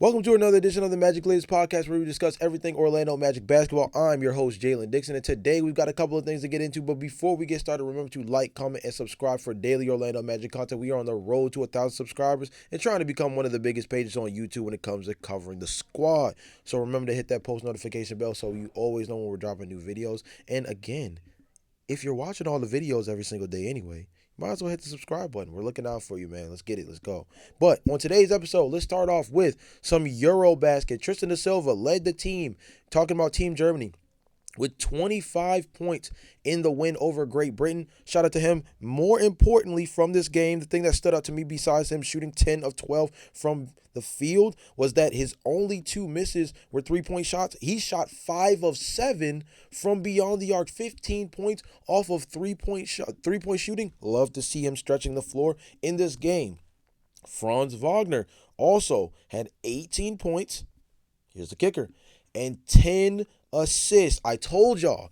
Welcome to another edition of the Magic Ladies Podcast, where we discuss everything Orlando Magic basketball. I'm your host, Jalon Dixon, and today we've got a couple of things to get into. But before we get started, remember to like, comment, and subscribe for daily Orlando Magic content. We are on the road to 1,000 subscribers and trying to become one of the biggest pages on YouTube when it comes to covering the squad. So remember to hit that post notification bell so you always know when we're dropping new videos. And again, if you're watching all the videos every single day anyway, might as well hit the subscribe button. We're looking out for you, man. Let's get it. Let's go. But on today's episode, let's start off with some EuroBasket. Tristan da Silva led the team, talking about Team Germany, with 25 points in the win over Great Britain. Shout out to him. More importantly, from this game, the thing that stood out to me besides him shooting 10 of 12 from the field was that his only two misses were three-point shots. He shot 5 of 7 from beyond the arc, 15 points off of three-point shooting. Love to see him stretching the floor in this game. Franz Wagner also had 18 points. Here's the kicker. And 10 assists. I told y'all,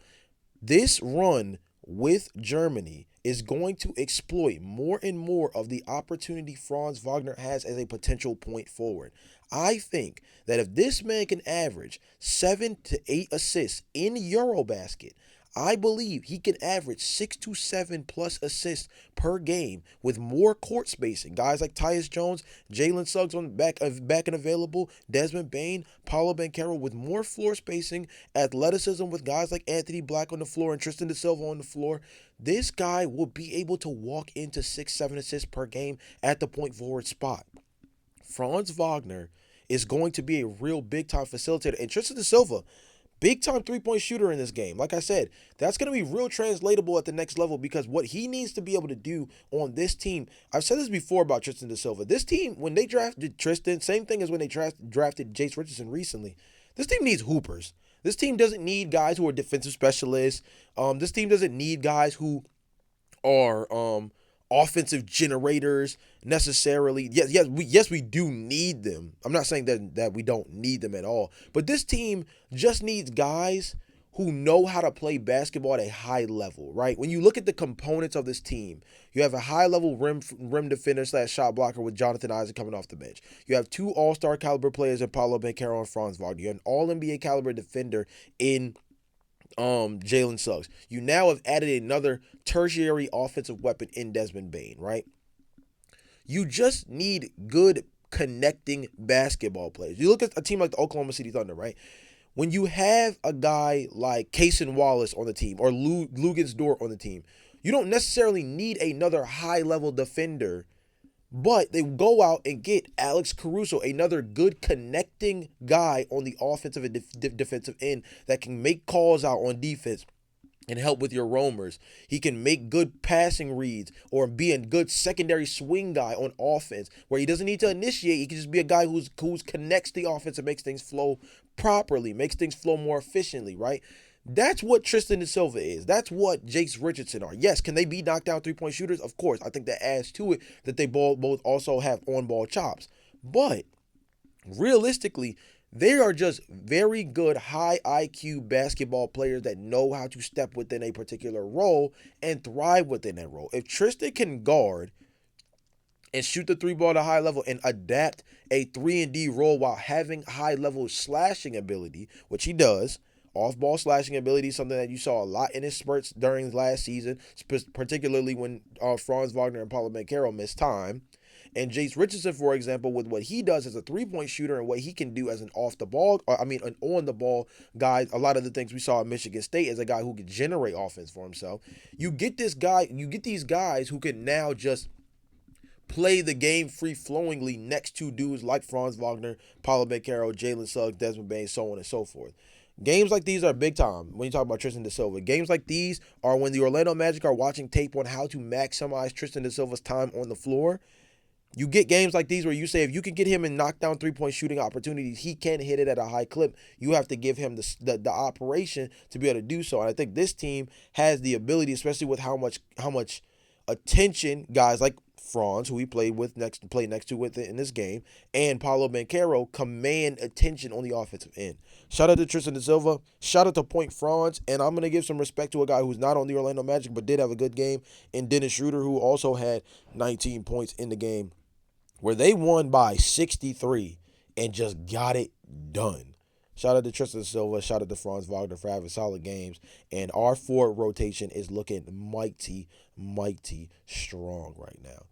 this run with Germany is going to exploit more and more of the opportunity Franz Wagner has as a potential point forward. I think that if this man can average 7 to 8 assists in EuroBasket, I believe he can average 6 to 7 plus assists per game with more court spacing. Guys like Tyus Jones, Jalen Suggs on back and available, Desmond Bane, Paolo Banchero with more floor spacing, athleticism with guys like Anthony Black on the floor and Tristan da Silva on the floor. This guy will be able to walk into 6-7 assists per game at the point forward spot. Franz Wagner is going to be a real big-time facilitator. And Tristan da Silva, big-time three-point shooter in this game. Like I said, that's going to be real translatable at the next level because what he needs to be able to do on this team, I've said this before about Tristan da Silva. This team, when they drafted Tristan, same thing as when they drafted Jace Richardson recently. This team needs hoopers. This team doesn't need guys who are defensive specialists. This team doesn't need guys who are offensive generators necessarily. Yes, we do need them. I'm not saying that we don't need them at all. But this team just needs guys who know how to play basketball at a high level, right? When you look at the components of this team, you have a high-level rim defender / shot blocker with Jonathan Isaac coming off the bench. You have two all-star caliber players in Paolo Banchero and Franz Wagner. You have an all-NBA caliber defender in Jalen Suggs. You now have added another tertiary offensive weapon in Desmond Bane, right? You just need good connecting basketball players. You look at a team like the Oklahoma City Thunder, right? When you have a guy like Cason Wallace on the team or Luguentz Dort on the team, you don't necessarily need another high-level defender, but they go out and get Alex Caruso, another good connecting guy on the offensive and defensive end that can make calls out on defense and help with your roamers. He can make good passing reads or be a good secondary swing guy on offense where he doesn't need to initiate. He can just be a guy who's connects the offense and makes things flow properly, makes things flow more efficiently, right? That's what Tristan da Silva is. That's what Jace Richardson are. Yes, can they be knocked down three-point shooters? Of course. I think that adds to it that they both also have on-ball chops. But realistically, they are just very good, high IQ basketball players that know how to step within a particular role and thrive within that role. If Tristan can guard and shoot the three ball at a high level and adapt a 3-and-D role while having high-level slashing ability, which he does, off-ball slashing ability, something that you saw a lot in his spurts during last season, particularly when Franz Wagner and Paolo Banchero missed time. And Jace Richardson, for example, with what he does as a three-point shooter and what he can do as an an on-the-ball guy, a lot of the things we saw at Michigan State as a guy who can generate offense for himself. You get these guys who can now just play the game free-flowingly next to dudes like Franz Wagner, Paolo Banchero, Jalen Suggs, Desmond Bane, so on and so forth. Games like these are big time when you talk about Tristan da Silva. Games like these are when the Orlando Magic are watching tape on how to maximize Tristan da Silva's time on the floor. You get games like these where you say if you can get him in knockdown three-point shooting opportunities, he can hit it at a high clip. You have to give him the operation to be able to do so. And I think this team has the ability, especially with how much attention guys like Franz, who he played next to with it in this game, and Paolo Banchero command attention on the offensive end. Shout out to Tristan da Silva. Shout out to Point Franz. And I'm going to give some respect to a guy who's not on the Orlando Magic but did have a good game in Dennis Schroeder, who also had 19 points in the game where they won by 63 and just got it done. Shout out to Tristan Silva. Shout out to Franz Wagner for having solid games. And our forward rotation is looking mighty, mighty strong right now.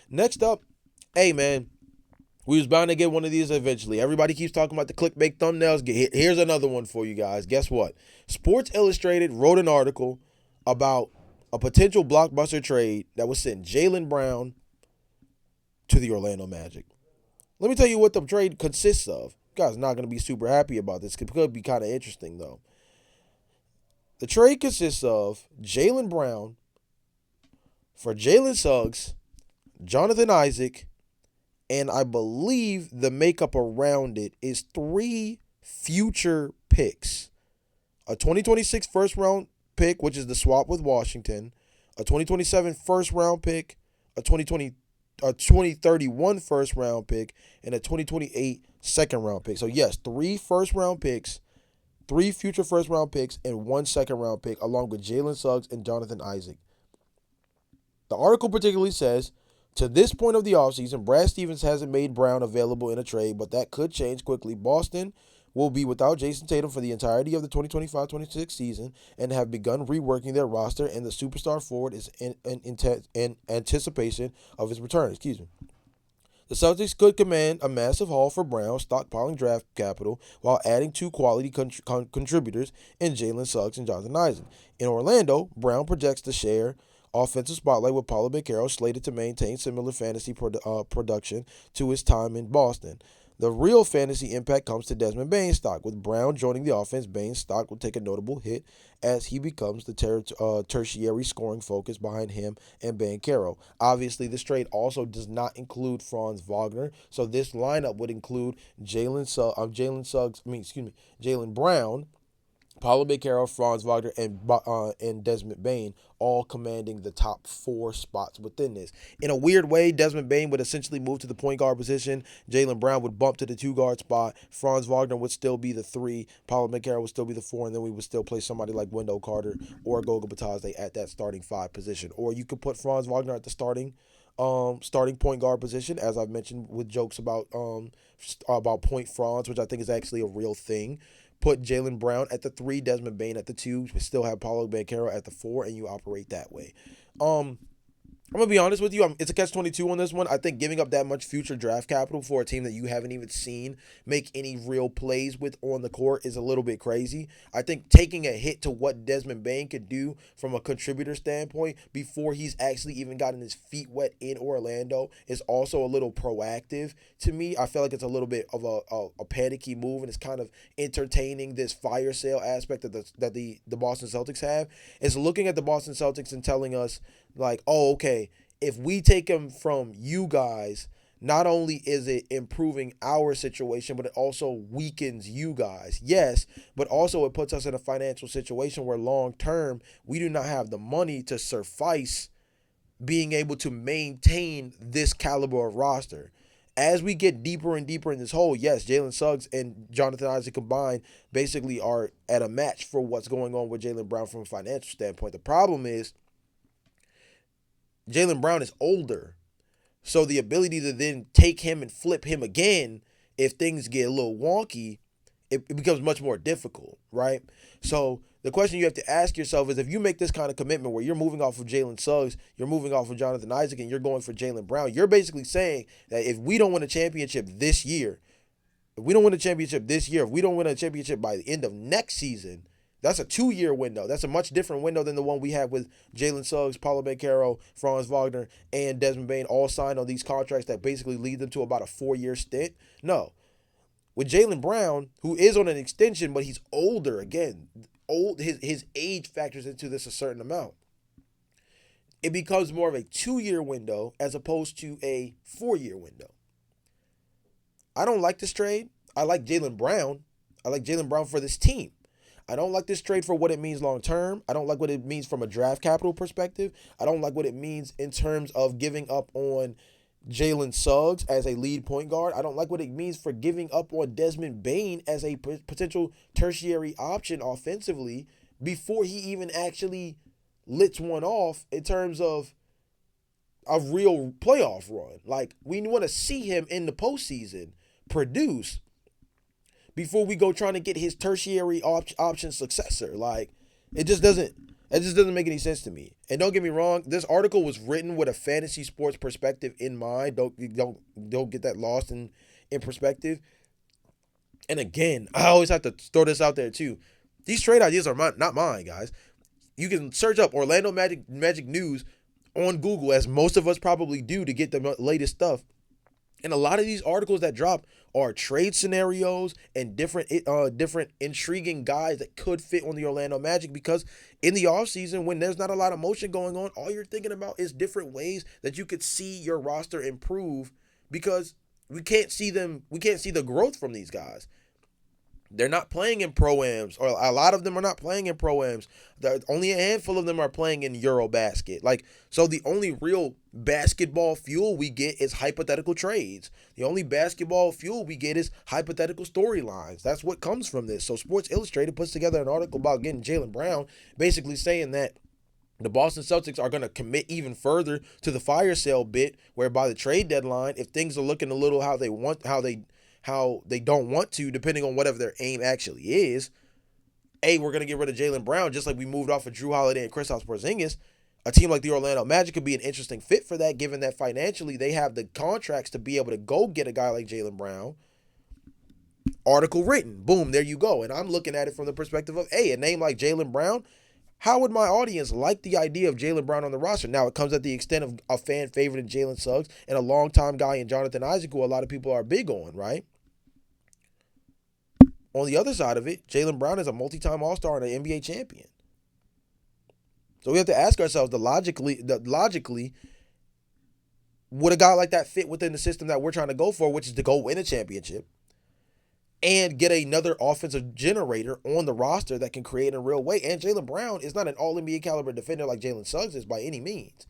Next up, hey man, we was bound to get one of these eventually. Everybody keeps talking about the clickbait thumbnails. Here's another one for you guys. Guess what? Sports Illustrated wrote an article about a potential blockbuster trade that would send Jaylen Brown to the Orlando Magic. Let me tell you what the trade consists of. You guys are not going to be super happy about this. It could be kind of interesting, though. The trade consists of Jaylen Brown for Jalen Suggs, Jonathan Isaac, and I believe the makeup around it is 3 future picks. A 2026 first round pick, which is the swap with Washington, a 2027 first round pick, a 2031 first round pick, and a 2028 second round pick. So yes, 3 first round picks, 3 future first round picks, and 1 second round pick, along with Jalen Suggs and Jonathan Isaac. The article particularly says, to this point of the offseason, Brad Stevens hasn't made Brown available in a trade, but that could change quickly. Boston will be without Jason Tatum for the entirety of the 2025-26 season and have begun reworking their roster, and the superstar forward is in anticipation of his return. The Celtics could command a massive haul for Brown, stockpiling draft capital, while adding 2 quality contributors in Jalen Suggs and Jonathan Isaac. In Orlando, Brown projects to share offensive spotlight with Paulo Banchero, slated to maintain similar fantasy production to his time in Boston. The real fantasy impact comes to Desmond Bane's stock. With Brown joining the offense, Bane's stock will take a notable hit as he becomes the tertiary scoring focus behind him and Banchero. Obviously, this trade also does not include Franz Wagner, so this lineup would include Jalen Brown, Paulo Banchero, Franz Wagner, and Desmond Bane, all commanding the top 4 spots within this. In a weird way, Desmond Bane would essentially move to the point guard position. Jaylen Brown would bump to the 2-guard spot. Franz Wagner would still be the 3. Paulo Banchero would still be the 4, and then we would still play somebody like Wendell Carter or Goga Batadze at that starting 5 position. Or you could put Franz Wagner at the starting point guard position, as I've mentioned, with jokes about point Franz, which I think is actually a real thing. Put Jaylen Brown at the 3, Desmond Bane at the 2, still have Paulo Banchero at the 4, and you operate that way. I'm going to be honest with you. It's a catch-22 on this one. I think giving up that much future draft capital for a team that you haven't even seen make any real plays with on the court is a little bit crazy. I think taking a hit to what Desmond Bane could do from a contributor standpoint before he's actually even gotten his feet wet in Orlando is also a little proactive to me. I feel like it's a little bit of a panicky move, and it's kind of entertaining this fire sale aspect that the Boston Celtics have. It's looking at the Boston Celtics and telling us, like, oh, okay, if we take him from you guys, not only is it improving our situation, but it also weakens you guys. Yes, but also it puts us in a financial situation where long term, we do not have the money to suffice being able to maintain this caliber of roster. As we get deeper and deeper in this hole, yes, Jalen Suggs and Jonathan Isaac combined basically are at a match for what's going on with Jaylen Brown from a financial standpoint. The problem is, Jaylen Brown is older, so the ability to then take him and flip him again, if things get a little wonky, it becomes much more difficult, right? So the question you have to ask yourself is, if you make this kind of commitment where you're moving off of Jalen Suggs, you're moving off of Jonathan Isaac, and you're going for Jaylen Brown, you're basically saying that if we don't win a championship this year, if we don't win a championship by the end of next season, that's a 2-year window. That's a much different window than the one we had with Jalen Suggs, Paulo Banchero, Franz Wagner, and Desmond Bane all signed on these contracts that basically lead them to about a 4-year stint. No. With Jaylen Brown, who is on an extension, but he's older, again, his age factors into this a certain amount. It becomes more of a 2-year window as opposed to a 4-year window. I don't like this trade. I like Jaylen Brown. I like Jaylen Brown for this team. I don't like this trade for what it means long term. I don't like what it means from a draft capital perspective. I don't like what it means in terms of giving up on Jalen Suggs as a lead point guard. I don't like what it means for giving up on Desmond Bane as a potential tertiary option offensively before he even actually lets one off in terms of a real playoff run. Like, we want to see him in the postseason produce before we go trying to get his tertiary option successor. Like, it just doesn't make any sense to me. And don't get me wrong, this article was written with a fantasy sports perspective in mind. Don't get that lost in perspective. And again, I always have to throw this out there too. These trade ideas are not mine, guys. You can search up Orlando Magic news on Google, as most of us probably do, to get the latest stuff. And a lot of these articles that drop are trade scenarios and different intriguing guys that could fit on the Orlando Magic, because in the offseason, when there's not a lot of motion going on, all you're thinking about is different ways that you could see your roster improve, because we can't see the growth from these guys. They're not playing in pro-ams, or a lot of them are not playing in pro-ams. Only a handful of them are playing in EuroBasket. So the only real basketball fuel we get is hypothetical trades. The only basketball fuel we get is hypothetical storylines. That's what comes from this. So Sports Illustrated puts together an article about getting Jaylen Brown, basically saying that the Boston Celtics are going to commit even further to the fire sale bit, whereby the trade deadline, if things are looking a little how they don't want to, depending on whatever their aim actually is. We're going to get rid of Jaylen Brown, just like we moved off of Drew Holiday and Kristaps Porzingis. A team like the Orlando Magic could be an interesting fit for that, given that financially they have the contracts to be able to go get a guy like Jaylen Brown. Article written. Boom, there you go. And I'm looking at it from the perspective of, a name like Jaylen Brown, how would my audience like the idea of Jaylen Brown on the roster? Now, it comes at the extent of a fan favorite in Jalen Suggs and a longtime guy in Jonathan Isaac, who a lot of people are big on, right? On the other side of it, Jaylen Brown is a multi-time All-Star and an NBA champion. So we have to ask ourselves, logically, would a guy like that fit within the system that we're trying to go for, which is to go win a championship and get another offensive generator on the roster that can create in a real way? And Jaylen Brown is not an all-NBA caliber defender like Jalen Suggs is by any means.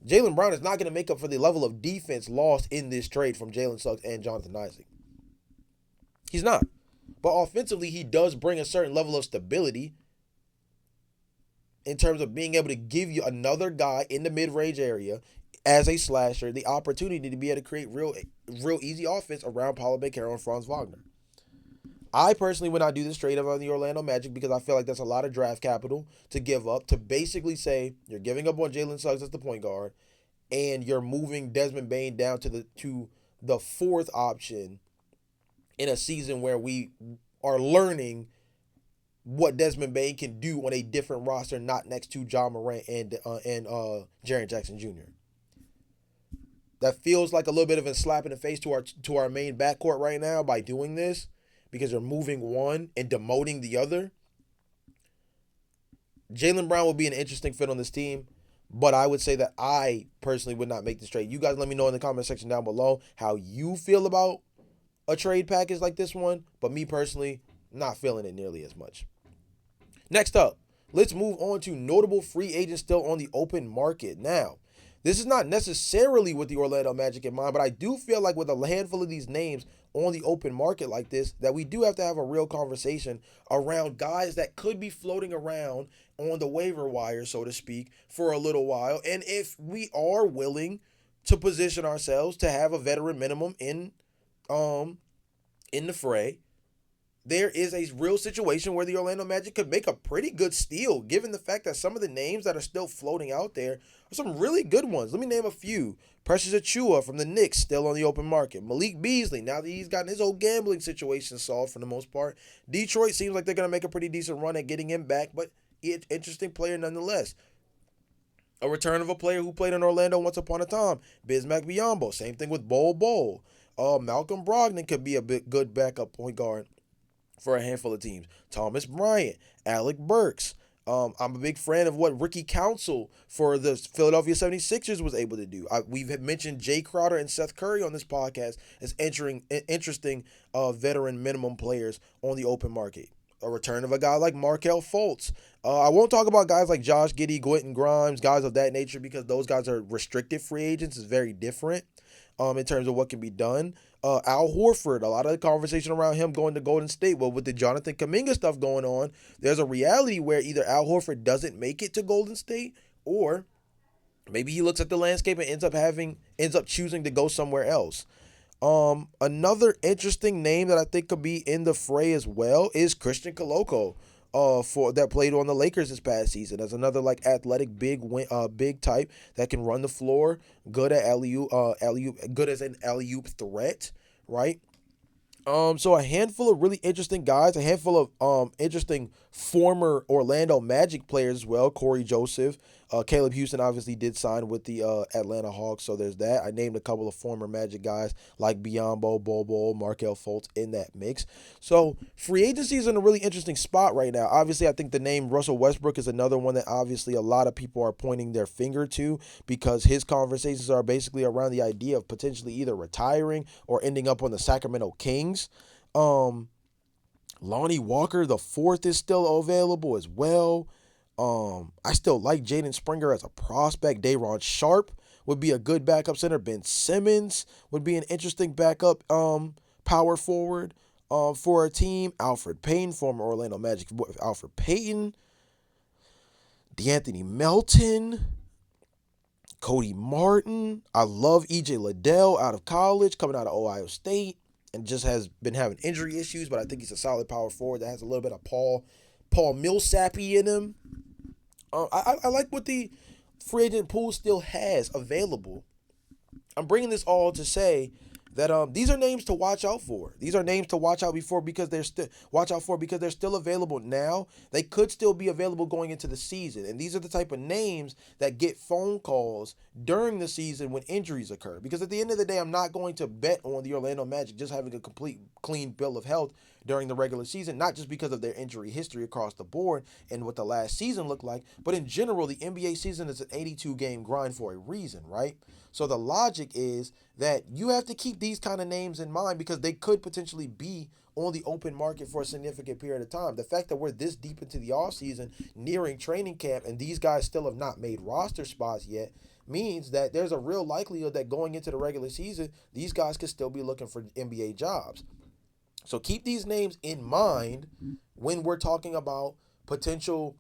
Jaylen Brown is not going to make up for the level of defense lost in this trade from Jalen Suggs and Jonathan Isaac. He's not. But offensively, he does bring a certain level of stability in terms of being able to give you another guy in the mid-range area as a slasher the opportunity to be able to create real easy offense around Paulo Banchero and Franz Wagner. I personally would not do this trade on the Orlando Magic, because I feel like that's a lot of draft capital to give up to basically say you're giving up on Jalen Suggs as the point guard and you're moving Desmond Bane down to the fourth option in a season where we are learning what Desmond Bane can do on a different roster, not next to John Morant and Jaren Jackson Jr. That feels like a little bit of a slap in the face to our main backcourt right now by doing this, because they're moving one and demoting the other. Jaylen Brown will be an interesting fit on this team, but I would say that I personally would not make this trade. You guys let me know in the comment section down below how you feel about a trade package like this one, but me personally, not feeling it nearly as much. Next up, let's move on to notable free agents still on the open market. Now, this is not necessarily with the Orlando Magic in mind, but I do feel like with a handful of these names on the open market like this, that we do have to have a real conversation around guys that could be floating around on the waiver wire, so to speak, for a little while. And if we are willing to position ourselves to have a veteran minimum in the fray, there is a real situation where the Orlando Magic could make a pretty good steal, given the fact that some of the names that are still floating out there are some really good ones. Let me name a few. Precious Achiuwa from the Knicks, still on the open market. Malik Beasley, now that he's gotten his whole gambling situation solved for the most part. Detroit seems like they're going to make a pretty decent run at getting him back, but interesting player nonetheless. A return of a player who played in Orlando once upon a time, Bismack Biyombo. Same thing with Bol. Malcolm Brogdon could be a good backup point guard for a handful of teams. Thomas Bryant, Alec Burks. I'm a big fan of what Ricky Council for the Philadelphia 76ers was able to do. We've mentioned Jay Crowder and Seth Curry on this podcast as interesting veteran minimum players on the open market. A return of a guy like Markelle Fultz. I won't talk about guys like Josh Giddey, Quentin Grimes, guys of that nature, because those guys are restricted free agents. It's very different in terms of what can be done. Al Horford, a lot of the conversation around him going to Golden State. Well, with the Jonathan Kuminga stuff going on, there's a reality where either Al Horford doesn't make it to Golden State, or maybe he looks at the landscape and ends up choosing to go somewhere else. Another interesting name that I think could be in the fray as well is Christian Koloko. For that played on the Lakers this past season as another like athletic big type that can run the floor, good at good as an alley oop threat, right? So a handful of really interesting guys, a handful of interesting former Orlando Magic players as well. Corey Joseph, Caleb Houston obviously did sign with the Atlanta Hawks, so there's that. I named a couple of former Magic guys like Biombo, Bobo, Markel Fultz in that mix. So free agency is in a really interesting spot right now. Obviously, I think the name Russell Westbrook is another one that obviously a lot of people are pointing their finger to because his conversations are basically around the idea of potentially either retiring or ending up on the Sacramento Kings. Um, Lonnie Walker the fourth is still available as well. I still like Jaden Springer as a prospect. Day'Ron Sharp would be a good backup center. Ben Simmons would be an interesting backup power forward for a team. Alfred Payton, former Orlando Magic Alfred Payton. DeAnthony Melton. Cody Martin. I love EJ Liddell out of college, coming out of Ohio State, and just has been having injury issues, but I think he's a solid power forward that has a little bit of Paul Millsappy in him. I like what the free agent pool still has available. I'm bringing this all to say that these are names to watch out for. These are names to watch out before because they're still available now. They could still be available going into the season, and these are the type of names that get phone calls during the season when injuries occur. Because at the end of the day, I'm not going to bet on the Orlando Magic just having a complete clean bill of health during the regular season, not just because of their injury history across the board and what the last season looked like, but in general, the NBA season is an 82 game grind for a reason, right? So the logic is that you have to keep these kind of names in mind because they could potentially be on the open market for a significant period of time. The fact that we're this deep into the offseason, nearing training camp, and these guys still have not made roster spots yet means that there's a real likelihood that going into the regular season, these guys could still be looking for NBA jobs. So keep these names in mind when we're talking about potential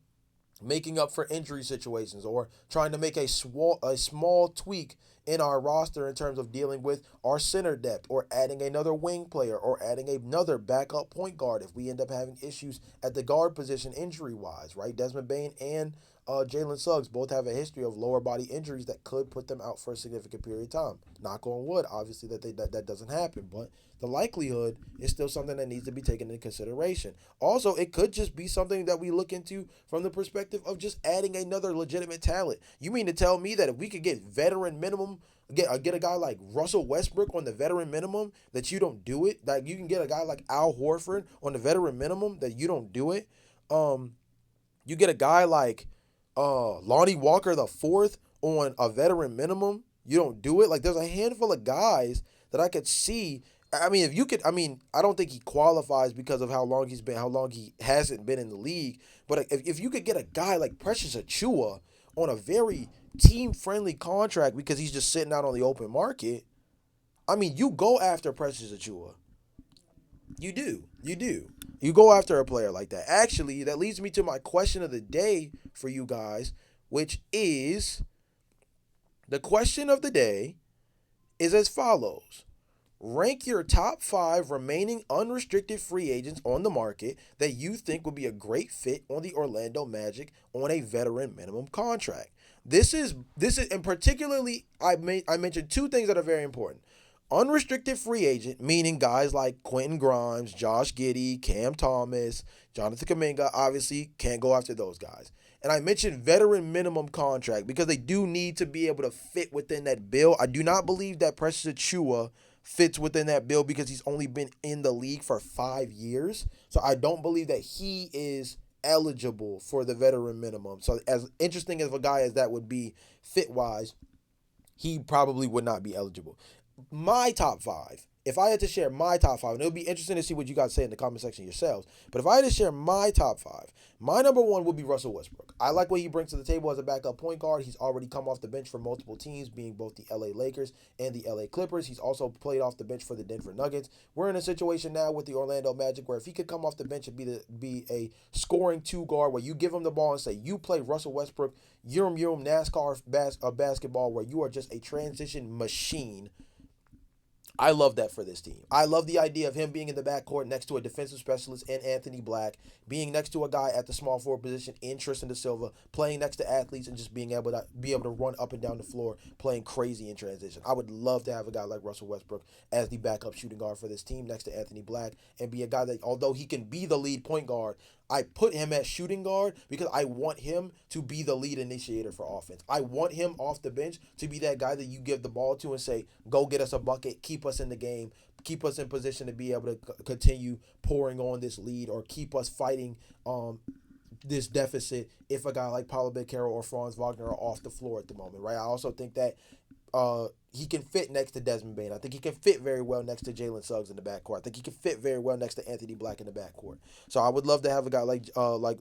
making up for injury situations or trying to make a small tweak in our roster in terms of dealing with our center depth or adding another wing player or adding another backup point guard if we end up having issues at the guard position injury wise, right? Desmond Bane and Jalen Suggs both have a history of lower body injuries that could put them out for a significant period of time. Knock on wood, obviously that doesn't happen, but the likelihood is still something that needs to be taken into consideration. Also, it could just be something that we look into from the perspective of just adding another legitimate talent. You mean to tell me that if we could get veteran minimum, get a guy like Russell Westbrook on the veteran minimum, that you don't do it? That you can get a guy like Al Horford on the veteran minimum, that you don't do it? You get a guy like Lonnie Walker the fourth on a veteran minimum, you don't do it? Like there's a handful of guys that I could see. I mean, if you could, I mean, I don't think he qualifies because of how long he hasn't been in the league. But if you could get a guy like Precious Achua on a very team-friendly contract because he's just sitting out on the open market, I mean, you go after Precious Achua. You do. You do. You go after a player like that. Actually, that leads me to my question of the day for you guys, which is the question of the day is as follows. Rank your top 5 remaining unrestricted free agents on the market that you think would be a great fit on the Orlando Magic on a veteran minimum contract. This is and particularly I mentioned two things that are very important. Unrestricted free agent, meaning guys like Quentin Grimes, Josh Giddey, Cam Thomas, Jonathan Kuminga, obviously can't go after those guys. And I mentioned veteran minimum contract because they do need to be able to fit within that bill. I do not believe that Precious Achua fits within that bill because he's only been in the league for 5 years. So I don't believe that he is eligible for the veteran minimum. So as interesting as a guy as that would be fit-wise, he probably would not be eligible. My top 5, if I had to share my top 5, and it would be interesting to see what you guys say in the comment section yourselves, but if I had to share my top 5, my number 1 would be Russell Westbrook. I like what he brings to the table as a backup point guard. He's already come off the bench for multiple teams, being both the LA Lakers and the LA Clippers. He's also played off the bench for the Denver Nuggets. We're in a situation now with the Orlando Magic where if he could come off the bench and be a scoring 2 guard where you give him the ball and say, you play Russell Westbrook, NASCAR basketball where you are just a transition machine. I love that for this team. I love the idea of him being in the backcourt next to a defensive specialist in Anthony Black, being next to a guy at the small forward position in Tristan da Silva, playing next to athletes and just being able to run up and down the floor, playing crazy in transition. I would love to have a guy like Russell Westbrook as the backup shooting guard for this team next to Anthony Black and be a guy that, although he can be the lead point guard, I put him at shooting guard because I want him to be the lead initiator for offense. I want him off the bench to be that guy that you give the ball to and say, go get us a bucket, keep us in the game, keep us in position to be able to continue pouring on this lead or keep us fighting this deficit if a guy like Paulo Beccaro or Franz Wagner are off the floor at the moment, right? I also think that he can fit next to Desmond Bane. I think he can fit very well next to Jalen Suggs in the backcourt. I think he can fit very well next to Anthony Black in the backcourt. So I would love to have a guy like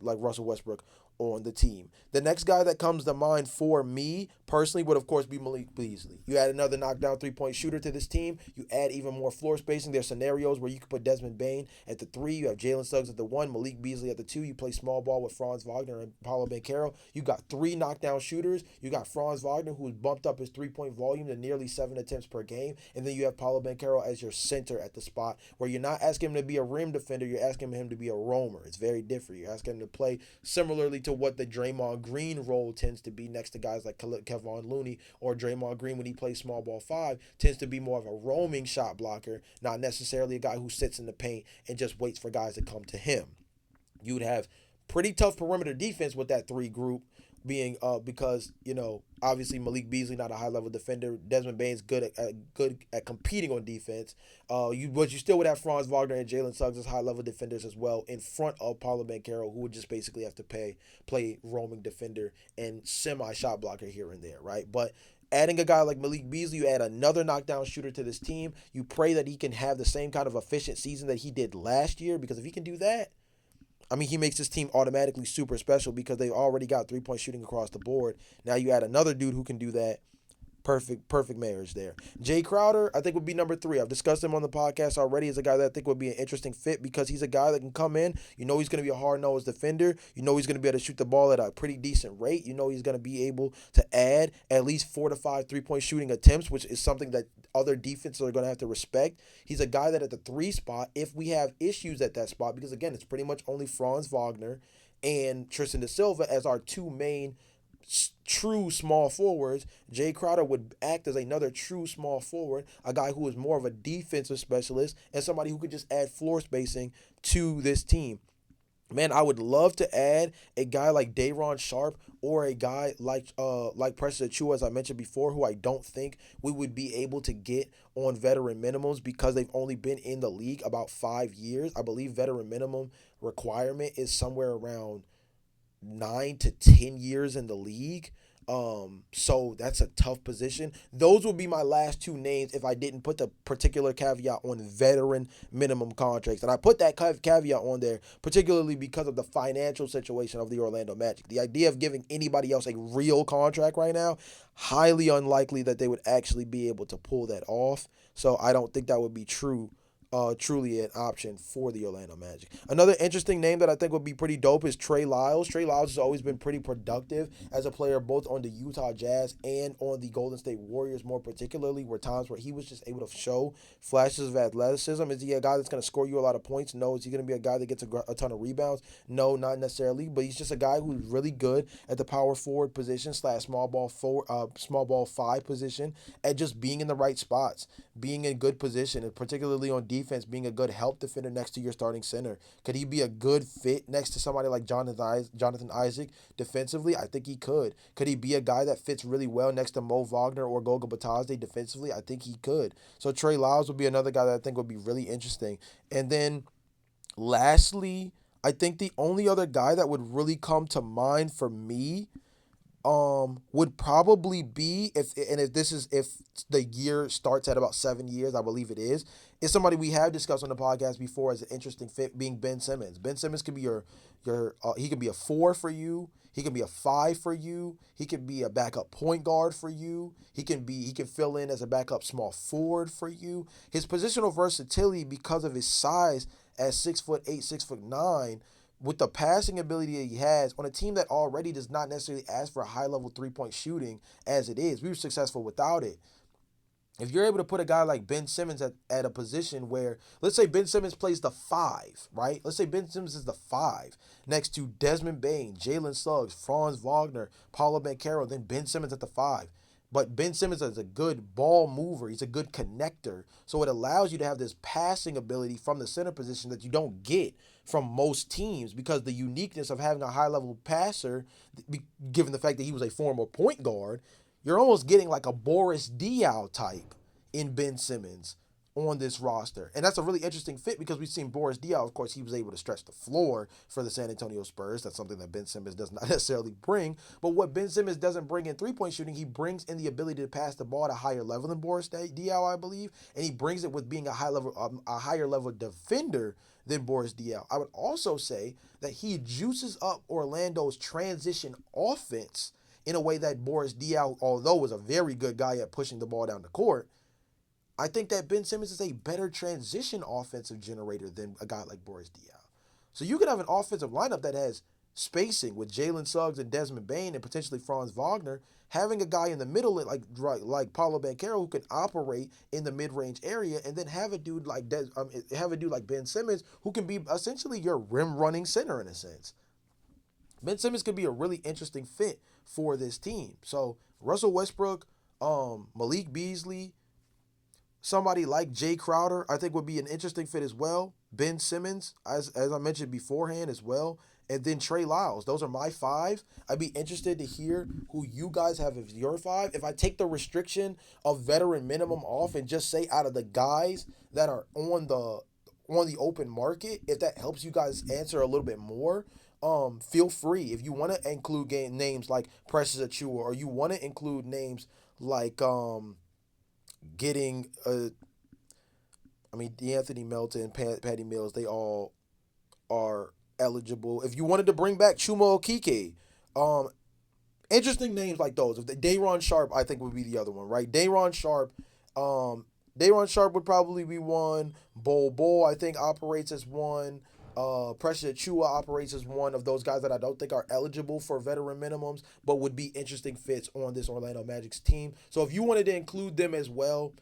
Russell Westbrook on the team. The next guy that comes to mind for me personally would of course be Malik Beasley. You add another knockdown three-point shooter to this team. You add even more floor spacing. There's scenarios where you could put Desmond Bane at the 3. You have Jalen Suggs at the 1, Malik Beasley at the 2. You play small ball with Franz Wagner and Paulo Beccaro. You got 3 knockdown shooters. You got Franz Wagner, who's bumped up his three-point volume to nearly 7 attempts per game. And then you have Paulo Beccaro as your center at the spot where you're not asking him to be a rim defender. You're asking him to be a roamer. It's very different. You're asking him to play similarly to what the Draymond Green role tends to be next to guys like Kevon Looney, or Draymond Green when he plays small ball 5 tends to be more of a roaming shot blocker, not necessarily a guy who sits in the paint and just waits for guys to come to him. You would have pretty tough perimeter defense with that 3 group being because obviously Malik Beasley not a high level defender. Desmond Bane's good at competing on defense. But you still would have Franz Wagner and Jalen Suggs as high level defenders as well in front of Paulo Beccaro, who would just basically have to play roaming defender and semi shot blocker here and there, right? But adding a guy like Malik Beasley, you add another knockdown shooter to this team. You pray that he can have the same kind of efficient season that he did last year, because if he can do that, I mean, he makes this team automatically super special because they've already got three-point shooting across the board. Now you add another dude who can do that. Perfect marriage there. Jay Crowder, I think, would be number 3. I've discussed him on the podcast already as a guy that I think would be an interesting fit because he's a guy that can come in. You know he's going to be a hard-nosed defender. You know he's going to be able to shoot the ball at a pretty decent rate. You know he's going to be able to add at least 4 to 5 three-point shooting attempts, which is something that other defenses are going to have to respect. He's a guy that at the 3 spot, if we have issues at that spot, because, again, it's pretty much only Franz Wagner and Tristan da Silva as our 2 main true small forwards, Jay Crowder would act as another true small forward, a guy who is more of a defensive specialist and somebody who could just add floor spacing to this team. Man, I would love to add a guy like Day'Ron Sharpe or a guy like Precious Achiuwa, as I mentioned before, who I don't think we would be able to get on veteran minimums because they've only been in the league about 5 years. I believe veteran minimum requirement is somewhere around 9 to 10 years in the league. So that's a tough position. Those would be my last 2 names if I didn't put the particular caveat on veteran minimum contracts. And I put that caveat on there particularly because of the financial situation of the Orlando Magic. The idea of giving anybody else a real contract right now, highly unlikely that they would actually be able to pull that off. So I don't think that would be truly an option for the Orlando Magic. Another interesting name that I think would be pretty dope is Trey Lyles. Trey Lyles has always been pretty productive as a player, both on the Utah Jazz and on the Golden State Warriors, more particularly, where times where he was just able to show flashes of athleticism. Is he a guy that's going to score you a lot of points? No. Is he going to be a guy that gets a ton of rebounds? No, not necessarily. But he's just a guy who's really good at the power forward position / small ball 5 position, at just being in the right spots, being in good position, and particularly on defense, being a good help defender next to your starting center. Could he be a good fit next to somebody like Jonathan Isaac defensively? I think he could. Could he be a guy that fits really well next to Mo Wagner or Goga Batadze defensively? I think he could. So Trey Lyles would be another guy that I think would be really interesting. And then lastly, I think the only other guy that would really come to mind for me would probably be if the year starts at about 7 years, I believe it is somebody we have discussed on the podcast before as an interesting fit, being Ben Simmons. Ben Simmons could be your he could be a 4 for you. He can be a 5 for you. He can be a backup point guard for you. He can fill in as a backup small forward for you. His positional versatility, because of his size at 6'8", 6'9", with the passing ability that he has on a team that already does not necessarily ask for a high-level three-point shooting as it is. We were successful without it. If you're able to put a guy like Ben Simmons at a position where, let's say Ben Simmons plays the five, right? Let's say Ben Simmons is the five next to Desmond Bane, Jalen Suggs, Franz Wagner, Paulo Banchero, then Ben Simmons at the five. But Ben Simmons is a good ball mover. He's a good connector. So it allows you to have this passing ability from the center position that you don't get from most teams because the uniqueness of having a high level passer, given the fact that he was a former point guard, you're almost getting like a Boris Diaw type in Ben Simmons on this roster. And that's a really interesting fit because we've seen Boris Diaw, of course, he was able to stretch the floor for the San Antonio Spurs. That's something that Ben Simmons does not necessarily bring. But what Ben Simmons doesn't bring in three-point shooting, he brings in the ability to pass the ball at a higher level than Boris Diaw, I believe. And he brings it with being a higher level defender than Boris Diaw. I would also say that he juices up Orlando's transition offense in a way that Boris Diaw, although was a very good guy at pushing the ball down the court, I think that Ben Simmons is a better transition offensive generator than a guy like Boris Diaw. So you could have an offensive lineup that has spacing with Jalen Suggs and Desmond Bane and potentially Franz Wagner, having a guy in the middle like Paulo Banchero who can operate in the mid-range area, and then have a dude like Ben Simmons who can be essentially your rim running center in a sense. Ben Simmons could be a really interesting fit for this team. So Russell Westbrook, Malik Beasley, somebody like Jay Crowder, I think would be an interesting fit as well. Ben Simmons, as I mentioned beforehand as well. And then Trey Lyles. Those are my five. I'd be interested to hear who you guys have as your five. If I take the restriction of veteran minimum off and just say out of the guys that are on the open market, if that helps you guys answer a little bit more, feel free. If you want to include names like Precious Achua, or you want to include names like getting D'Anthony Melton, Patty Mills, they all are eligible. If you wanted to bring back Chuma Okeke, interesting names like those. If Day'Ron Sharpe, I think would be the other one, right? Day'Ron Sharpe would probably be one. Bol, I think, operates as one. Precious Achua operates as one of those guys that I don't think are eligible for veteran minimums, but would be interesting fits on this Orlando Magic's team. So if you wanted to include them as well,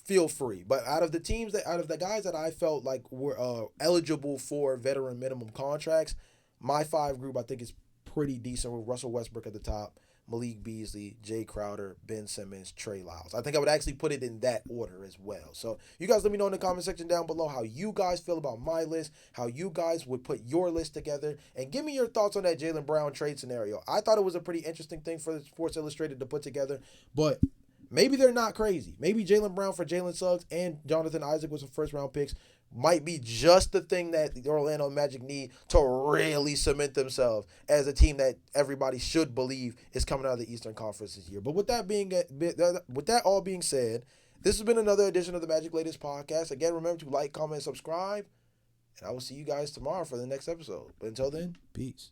feel free. But out of the guys that I felt like were eligible for veteran minimum contracts, my five group I think is pretty decent with Russell Westbrook at the top, Malik Beasley, Jay Crowder, Ben Simmons, Trey Lyles. I think I would actually put it in that order as well. So you guys let me know in the comment section down below how you guys feel about my list, how you guys would put your list together, and give me your thoughts on that Jaylen Brown trade scenario. I thought it was a pretty interesting thing for the Sports Illustrated to put together, but maybe they're not crazy. Maybe Jaylen Brown for Jalen Suggs and Jonathan Isaac was a first-round picks might be just the thing that the Orlando Magic need to really cement themselves as a team that everybody should believe is coming out of the Eastern Conference this year. But with that all being said, this has been another edition of the Magic Latest Podcast. Again, remember to like, comment, and subscribe, and I will see you guys tomorrow for the next episode. But until then, peace.